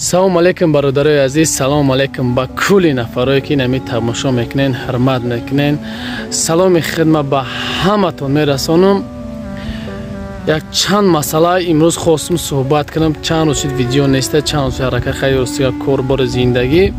салом алейкум бародарои азиз, салом алейкум ба кулли нафарое ки нами тамошо мекунен, ҳурмат мекунен. Саломи хидмат ба ҳаматон мерасонам. як чанд масъала имрӯз хостам суҳбат кунам. чанд рӯз шуд видео неста, чанд рӯз ҳарака хайр рӯзга корбори зиндагӣ.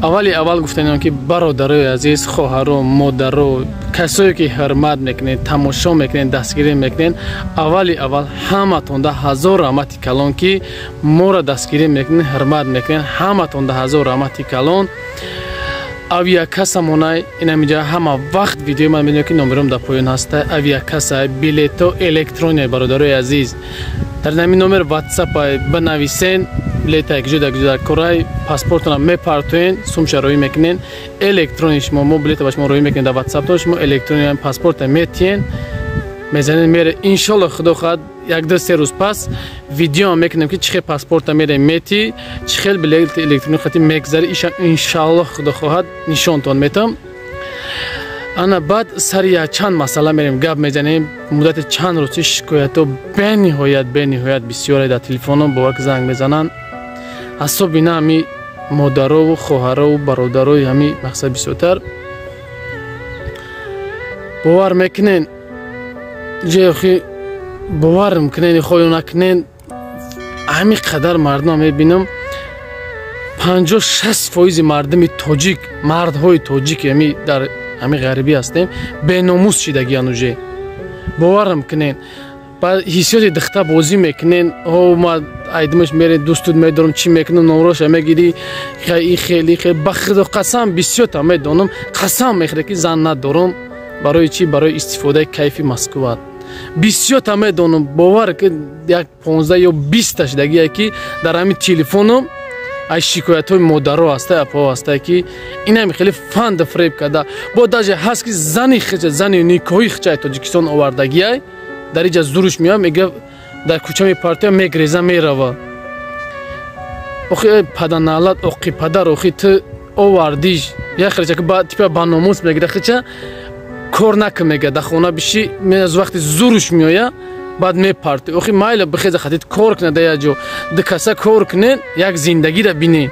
аввали аввал гуфтанам ки бародарои азиз, хоҳаро, модаро, касое ки ҳурмат мекунед, тамошо мекунед, дастгирӣ мекунед, аввали аввал ҳаматонда ҳазор раҳмати калон ки моро дастгирӣ мекунед, ҳурмат мекунед. ҳаматонда ҳазор раҳмати калон. авиакасамонай инамиҷа ҳама вақт видеои ман медонед ки номерам дар поён ҳаста. авиакаса билето электрония бародарои азиз, дар намин номер ватсапай банависен, билета якҷода корай паспортона мепартоен, сумша роӣ мекунен, электрони шумо мо билета ба шумо роӣ мекунем дар ватсапто, шумо электрони паспорта метиен, мезанед мере. иншолло худо хоҳад як-ду се рӯз пас видео мекунем ки чӣ хел паспорта мере мети, чӣ хел билети электрони хати мегзари, иша иншалло худо хоҳад нишонтон метам. ана баъд сари якчанд масъала мерем гап мезанем. муддати чанд рӯзи шикоятҳо бениҳоят бисёре дар телефоном бо вак занг мезананд. асоби на ҳами модарову хоҳарову бародарои ҳами мақсад бисёртар бовар мекунен, ҷехи бовар мекунен хоё накунен. ҳами қадар мардум мебинам 50-60% мардуми тоҷик, мардҳои тоҷик ҳами дар ҳами ғарибӣ ҳастем, беномус шидагиан уже. бовар мекунен ба ҳиссиёти духтабозӣ мекунен. ма айдимаш мере дӯстуд медорам, чӣ мекунам, номроша мегирӣ, хеле ба худо қасам бисёрта медонам, қасам мехӯрем ки зан надорам. барои чӣ? барои истифодаи кайфи маскуват. бисёрта медонам, бовар ки як 15 ё 20 шидагие ки дар ҳами телефоном ай шикоятҳои модаро ҳаста, апо ҳаста ки инами хеле фанд фреб карда. бо даже ҳаст ки зани хича, зани никоҳи хичаи тоҷикистон овардагиай дар иҷа зуруш меояд, мега дар кӯча мепартия, мегреза, мерава. охи паданалат, оқи падар, охи ту овардиш як хича ки ба типа ба номус мегира, хича кор накун мега, дар хона биши, аз вақти зуруш меоя, баъд мепарти. охи майла бихеза хатит кор кунед дар як ҷо, ду каса кор кунед, як зиндагиро бинед.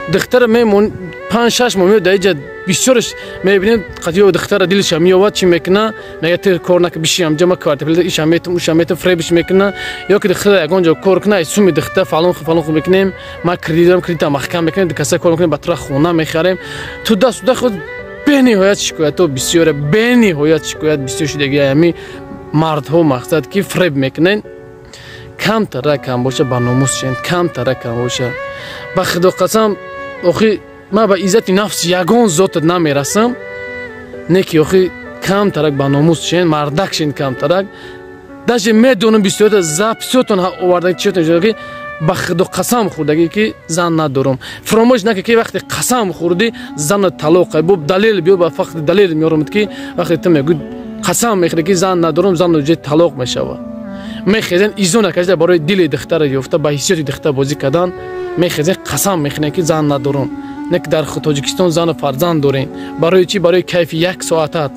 духтара мемон 5-6 моҳ меояд дар иҷа, бисёрш мебинед қатиё духтара дилша меовад, чӣ мекуна, мега ту кор накун, биши ҳамҷа ма квартира иша метум, уша метум, фребиш мекуна. ё ки духтара ягон ҷо кор куна, суми духтар фалон мекунем, ма кредитам, кредита маҳкам мекунем, ду каса кор мекунем, ба тура хона мехарем. ту дастуда худ бениҳоят шикоятҳо бисёре, бениҳоят шикоят бисёр шудаги ҳами мардҳо мақсад ки фреб мекунен. камтара кам боша, ба номус шен, камтара кам боша. ба худо қасам, охи ма ба иззати нафси ягон зотат намерасам, не ки охи камтарак ба номус шен, мардак шен камтарак. даже медонам бисёрта записотон овардаги чиётон шудаги ба худо қасам хӯрдаги ки зан надорам. фаромӯш накӣ ки вақте қасам хӯрдӣ зана талоқай, бо далел биё, ба фақти далел меорамад ки вақте ту мегӯ қасам мехӯрӣ ки зан надорам, зан уҷа талоқ мешавад. мехезен изона кашида барои дили духтара ёфта, ба ҳиссиёти духтар бозӣ кардан, мехезен қасам мехӯрем ки зан надорам. не ки дар тоҷикистон зану фарзанд дорем. барои чӣ? барои кайфи як соатат.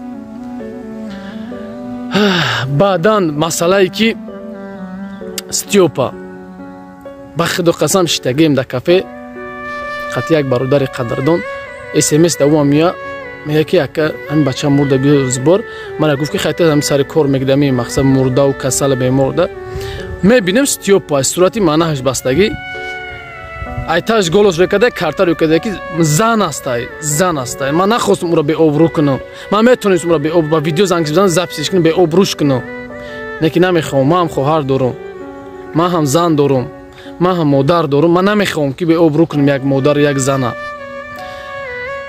баъдан масъалае ки стёпа, ба худо қасам шитагем дар кафе, хати як бародари қадрдон смс давома меояд, мега ки яка ҳамин бача мурда биё збор, мана гуфт ки хати ҳамин сари кор мегирам, мақсад мурдаву касал беморда. мебинем стёпа сурати манаҳаш бастагӣ, айташ голос рӯкарда, карта рӯкарда ки зан астай, зан астай. ман нахостам ӯро беобрӯ кунам. ман метонистам ӯро беобрӯ, ба видео занг бизанам, записиш кунам, беобрӯш кунам. неки намехоҳам. ман ҳам хоҳар дорам, ман ҳам зан дорам, ман ҳам модар дорам. ман намехоҳам ки беобрӯ кунам як модар, як зана.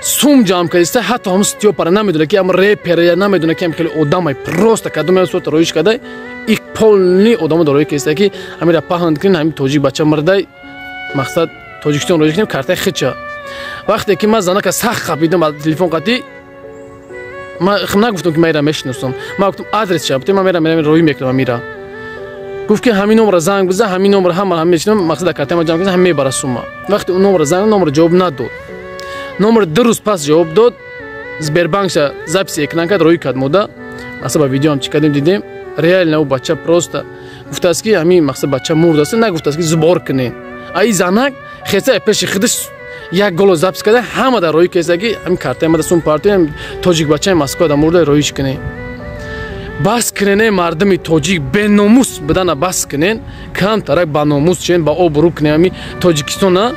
сум ҷамъ кардиста, ҳатто ҳам стёпара намедона ки ам репера, я намедона ки ам хеле одамай просто кадом сота роиш кардай, ик полни одамо дорои киста ки амира паҳанд кунин, ҳами тоҷик бача мардай, мақсад тоҷикистон роиш кунем, картаи хича. вақте ки ман занака сахт қапидам ба телефон қати, ман нагуфтам ки майра мешиносам. ман гуфтам адрес ча, ман мерам роӣ мекунам амира. гуфт ки ҳамин номра занг бизан, ҳамин номра ҳама мешинам, мақсад картаи ма ҷамъ кунам, ҳам мебара сума. вақте он номра занг, номра ҷавоб надод. номер 2 рӯз пас ҷавоб дод. Сбербанкша записи экран кард, роӣ кард мода. мақсад ба видеоам чӣ кардем дидем, реально у бача просто гуфтааст ки ҳамин мақсад бача мурдааст, нагуфтааст ки зубор кунем. ай занак хеса пеши хидиш як голо запис када ҳама да рои кезаги ҳам карта ма да сум партия тоҷик бачаи Москва да мурда роиш кане бас кане мардами тоҷик беномус бидана бас кане кам тарак ба номус чен ба обру кане ами Тоҷикистона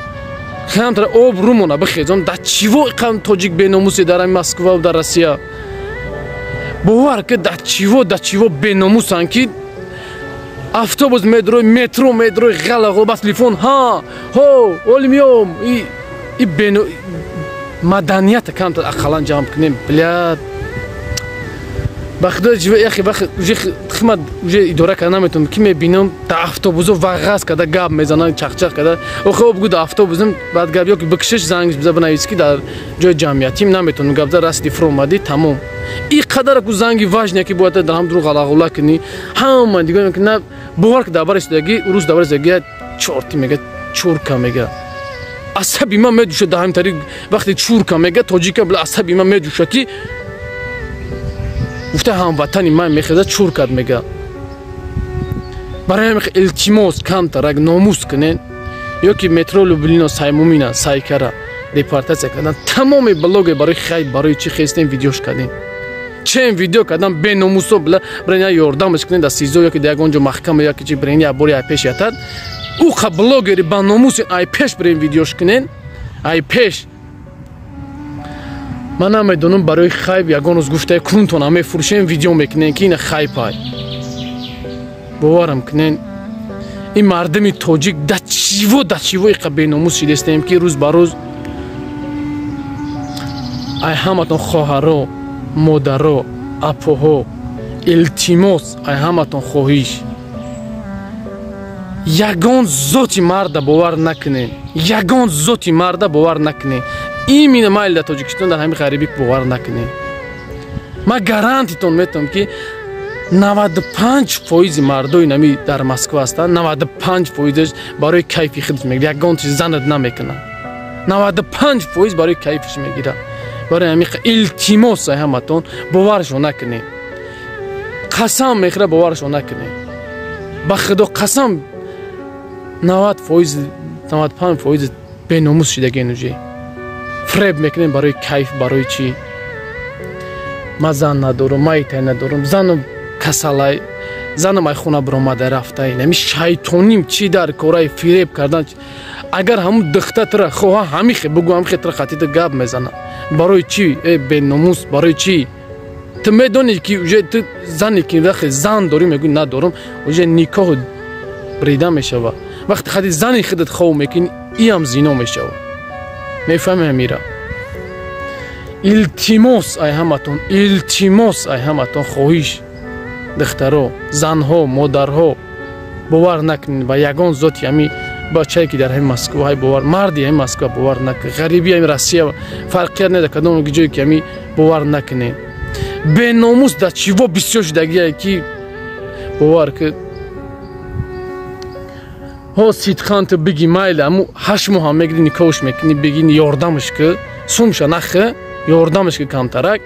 кам тарак обру мона бихезон да чиво кам тоҷик беномуси дар Москва ва дар Россия бовар ки да чиво беномусан ки автобус метро ғала бас телефон ҳа олимиём и бено маданият камтар ақалан ҷамъ кунем блядь ба худо яхи уже хизмат уже идора карда наметонам ки мебинам да автобусо вағаз када гап мезанам чақчақ када охо бгу да автобусам баъд гап ёки бикшиш занг биза бинавис ки дар ҷои ҷамъиятим наметонам гап за расти фромади тамом и қадар ку занги важне ки бояд дар ҳам дур ғалағула кини ҳама дигар ки на бовар ки дабар истадаги урус дабар истадаги чорти мега чурка мега асаби ман медуша да ҳамин тариқ вақте чурка мега тоҷика била асаби ман медуша ки гуфта ҳамватани ман мехезад чуркат мега барои ҳамин илтимос камтарак номус кунен ёки метро Люблино Саймумина Сайкара депортация кардан тамоми блоге барои хайп барои чи хестем видеош кардем чен видео кардам беномусо била брения ёрдамаш кунен да сизо ёки да ягон ҷо маҳкама ёки чи брения бори ай пеш ятад уха блогери ба номуси ай пеш брен видеош кунен ай пеш ман намедонам барои хайп ягон рӯз гуфтаи кунтона мефурӯшем видео мекунен ки ина хайпай боварам кунен ин мардами тоҷик да чиво иқа беномус шидестем ки рӯз ба рӯз ай ҳаматон хоҳаро модаро апоҳо илтимос ай ҳаматон хоҳиш ягон зоти марда бовар накунен ягон зоти марда бовар накунен имина майли дар Тоҷикистон дар ҳамин ғарибӣ бовар накунен ман гарантитон метавонам ки 95% мардои нами дар Москва ҳастанд 95% барои кайфи худаш мегирад ягон чиз занад намекунад 95% барои кайфиш мегирад барои ҳамин илтимос ай ҳаматон боваршон накунен қасам мехӯрад боваршон накунен ба худо қасам 90% беномус шидаги нуҷе фреб мекунем барои кайф барои чӣ ман зан надорам ман итай надорам занам касалай занам ай хона биромада рафтай нами шайтоним чӣ дар кораи фиреб кардан агар ҳамун духтатра хоҳа ҳамихе бугу ҳамихе тра хатида гап мезана барои чӣ беномус барои чӣ ту медонӣ ки уже ту зане ки вақте зан дорӣ мегӯӣ надорам уже никоҳу брида мешава вақте хати зани худат хов мекунӣ иам зино мешава мефаҳми ҳамира илтимос ай ҳаматон хоҳиш духтаро занҳо модарҳо бовар накунед ба ягон зоти ҳами бачае ки дар ҳамин Москва ҳай бовар марди ҳамин Москва бовар накунед ғарибии ҳамин Россия фарқият неда кадом ҷое ки ҳами бовар накунед беномус дар чиво бисёр шудагие ки бовар ки ҳо сидхан ту биги майли ҳаму 8 моҳ ҳам мегири никоҳуш мекунӣ биги ёрдамаш ки сумша нахи ёрдамаш ки камтарак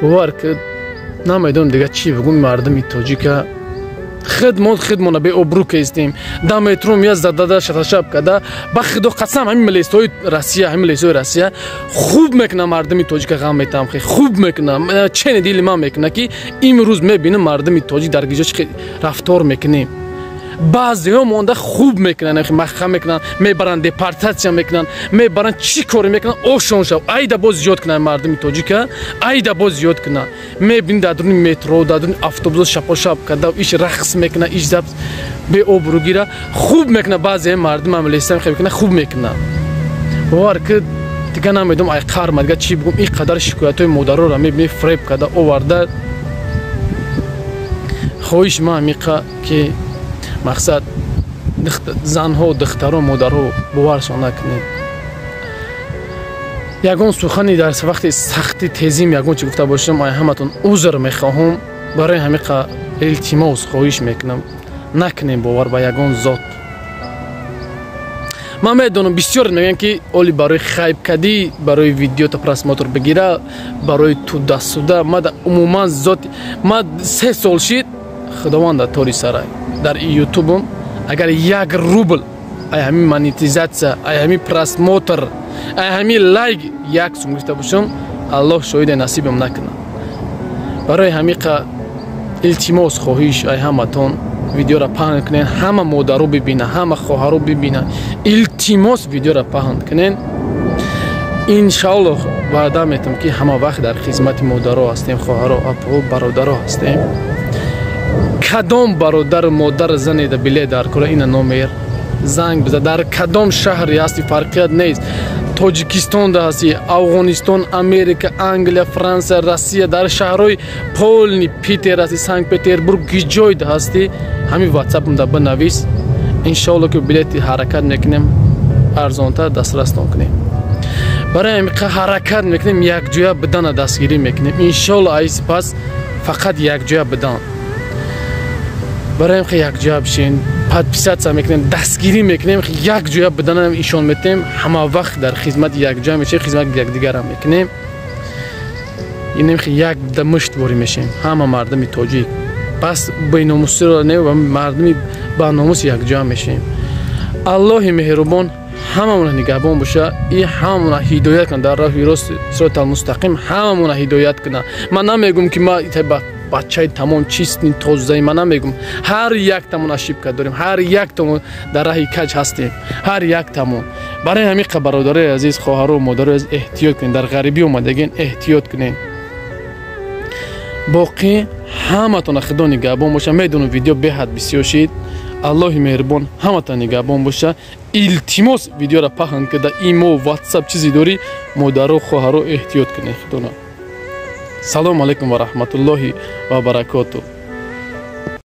бовар ки намедонам дига чӣ бигӯм мардами тоҷика хидмона беобрӯ кестем да метро мия задада шаташаб када ба худо қасам ҳамин милисои Россия хуб мекунам мардами тоҷика ғам метам хуб мекунам чени дили ман мекуна ки имрӯз мебинам мардами тоҷик дар гиҷо чӣ рафтор мекунем баъзеҳо монда хуб мекунанд маҳкам мекунанд мебаранд депортатсия мекунанд мебаранд чӣ коре мекунанд ошон шав айда боз зиёд кунанд мардами тоҷика айда боз зиёд кунанд мебинӣ дар дуруни метро дар дуруни автобус шапошап када иш рақс мекунад иш заб беобрӯгира хуб мекунад баъзеҳо мардума милисия мекунад хуб мекунад бовар ки дига намедонам ай қарма дига чӣ бигӯм ин қадар шикоятҳои модароро мебинӣ фреб када оварда хоҳиш ман ҳамиқа ки мақсад занҳо духтаро модарҳо боваршон накунед ягон сухани дар вақти сахти тезим ягон чӣ гуфта бошам ай ҳаматон узр мехоҳам барои ҳамиқа илтимос хоҳиш мекунам накунем бовар ба ягон зот ман медонам бисёр мегӯянд ки оли барои хайпкадӣ барои видеото просмотр бигира барои тудасуда мада умуман зоти ма 3 сол шид худованда тори сарай дар ютубам اگر 1 روبل ای همین مانیتیزاسیا ای همین پراسموتر ای همین لایک 1 سوم گرفته باشم الله شاید نصیبم نکنه. برای همین التماس خواهش ای همتون ویدیو را پهن کنین، همه مادرو ببینه، همه خواهرو ببینه، التماس ویدیو را پهن کنین. انشالله وعده میتم که همه وقت در خدمت مادرها هستیم، خواهرها، اپو، برادرها هستیم. کدام برادر مادر زنی در بله در کره این نامیر زنگ بزن، در کدام شهری هستی فرقیت نیست، تاجیکستان ده هستی، افغانستان، امریکا، انگلیا، فرانسه، روسیه، در شهرهای پولنی، پیتر هستی، سنت پترزبورگ، گیجای ده هستی، همین واتساپ ده بنویس. انشالله که بلیت حرکت میکنیم، ارزانتر دسترس کنیم. برای همین حرکت میکنیم، یک جویا بدن دستگیری میکنیم. انشالله ایس پس فقط یک جویا بدن. برای همین یک جویا بشین، پادپیسات میکنیم، دستگیری میکنیم، یک جویا بدن هم ایشان میتیم. همه وقت در خدمت یک جویا میشه، خدمت یک دیگر هم میکنیم. این یک دمشت باری میشیم، همه مردم تاجیک. پس بیناموسی رو نه و مردمی با ناموس یک جا میشیم. الله مهربان هممون نگهبان باشه، این هممون هدایت کنه در راه راست، صراط المستقیم هممون هدایت کنه. من نمیگم که ما بچه تمام چیستیم توزیع، من نمیگم. هر یک تمون شبکه داریم، هر یک تمون در راه کج هستیم، هر یک تمون. برای همین برادرای عزیز، خواهر و مادر عزیز احتیاط کنین، در غریبی اومدگین احتیاط کنین. باقی همتون خدا نگهبان باشه. میدونم ویدیو به حد بسیار شید. الله مهربان همتون نگهبان باشه. التماس ویدیو را پهن کرده، ایمو واتساپ چیزی داری، مادر و خواهر رو احتیاط کنین. خدا. سلام علیکم و رحمت الله و برکاته.